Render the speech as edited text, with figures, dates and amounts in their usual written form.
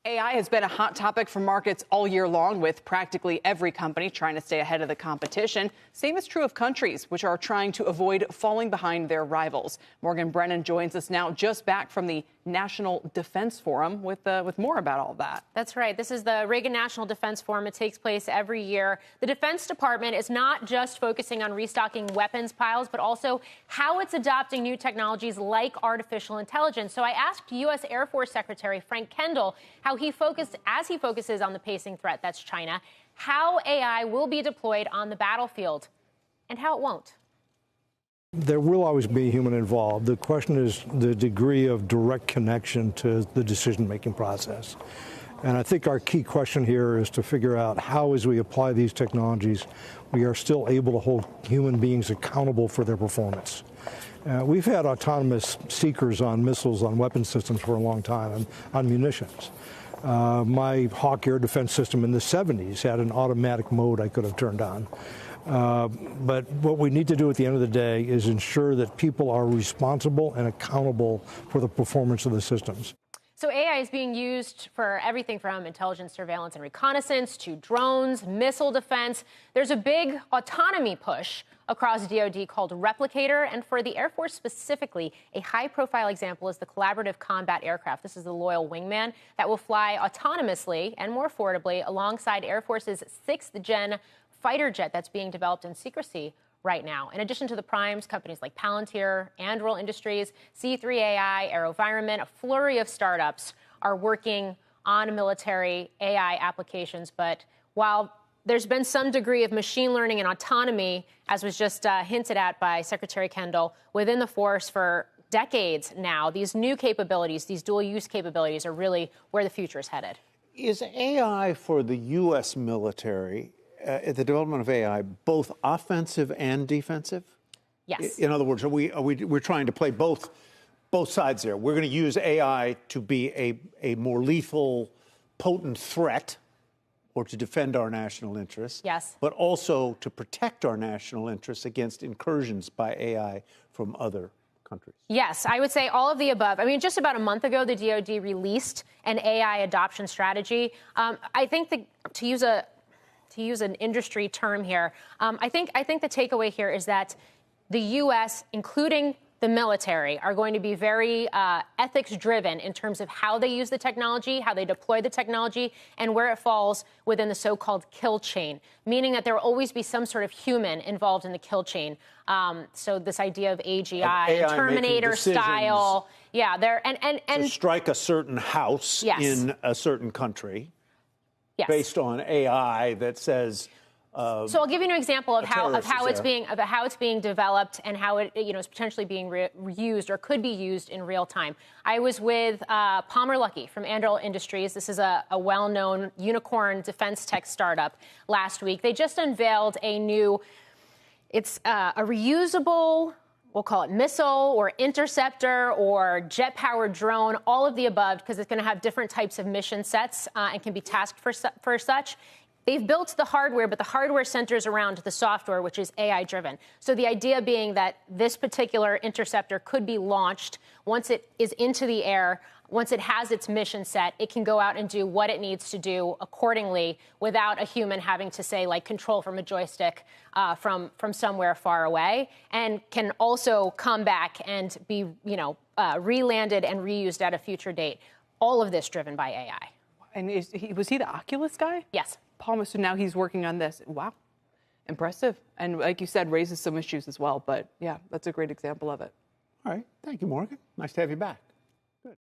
AI has been a hot topic for markets all year long, with practically every company trying to stay ahead of the competition. Same is true of countries, which are trying to avoid falling behind their rivals. Morgan Brennan joins us now, just back from the National Defense Forum, with more about all that. That's right. This is the Reagan National Defense Forum. It takes place every year. The Defense Department is not just focusing on restocking weapons piles, but also how it's adopting new technologies like artificial intelligence. So I asked U.S. Air Force Secretary Frank Kendall how he focuses on the pacing threat that's China, how AI will be deployed on the battlefield, and how it won't. There will always be human involved. The question is the degree of direct connection to the decision-making process. And I think our key question here is to figure out how, as we apply these technologies, we are still able to hold human beings accountable for their performance. We've had autonomous seekers on missiles, on weapon systems for a long time, and on munitions. My Hawk air defense system in the 70s had an automatic mode I could have turned on. But what we need to do at the end of the day is ensure that people are responsible and accountable for the performance of the systems. So AI is being used for everything from intelligence, surveillance, and reconnaissance to drones, missile defense. There's a big autonomy push across DoD called Replicator, and for the Air Force specifically, a high-profile example is the Collaborative Combat Aircraft. This is the Loyal Wingman that will fly autonomously and more affordably alongside Air Force's 6th-gen fighter jet that's being developed in secrecy right now. In addition to the primes, companies like Palantir, Anduril Industries, C3AI, AeroVironment, a flurry of startups are working on military AI applications. But while there's been some degree of machine learning and autonomy, as was just hinted at by Secretary Kendall, within the force for decades now, these new capabilities, these dual-use capabilities, are really where the future is headed. Is AI for the U.S. military, the development of AI, both offensive and defensive? Yes. In other words, we're trying to play both sides there. We're going to use AI to be a more lethal, potent threat, or to defend our national interests. Yes. But also to protect our national interests against incursions by AI from other countries. Yes, I would say all of the above. I mean, just about a month ago, the DoD released an AI adoption strategy. I think to use an industry term here, I think the takeaway here is that the U.S., including the military, are going to be very ethics-driven in terms of how they use the technology, how they deploy the technology, and where it falls within the so-called kill chain, meaning that there will always be some sort of human involved in the kill chain. So this idea of AGI, Terminator style, to strike a certain house in a certain country. Yes. Based on AI that says. So I'll give you an example of how it's being developed and how it is potentially being reused or could be used in real time. I was with Palmer Luckey from Anduril Industries. This is a well-known unicorn defense tech startup. Last week, they just unveiled a new. It's a reusable, we'll call it missile or interceptor or jet-powered drone, all of the above, because it's going to have different types of mission sets and can be tasked for such. They've built the hardware, but the hardware centers around the software, which is AI-driven. So the idea being that this particular interceptor could be launched once it is into the air. Once it has its mission set, it can go out and do what it needs to do accordingly without a human having to, say, like control from a joystick from somewhere far away, and can also come back and be, re-landed and reused at a future date. All of this driven by AI. And was he the Oculus guy? Yes. Palmer, so now he's working on this. Wow. Impressive. And like you said, raises some issues as well. But yeah, that's a great example of it. All right. Thank you, Morgan. Nice to have you back.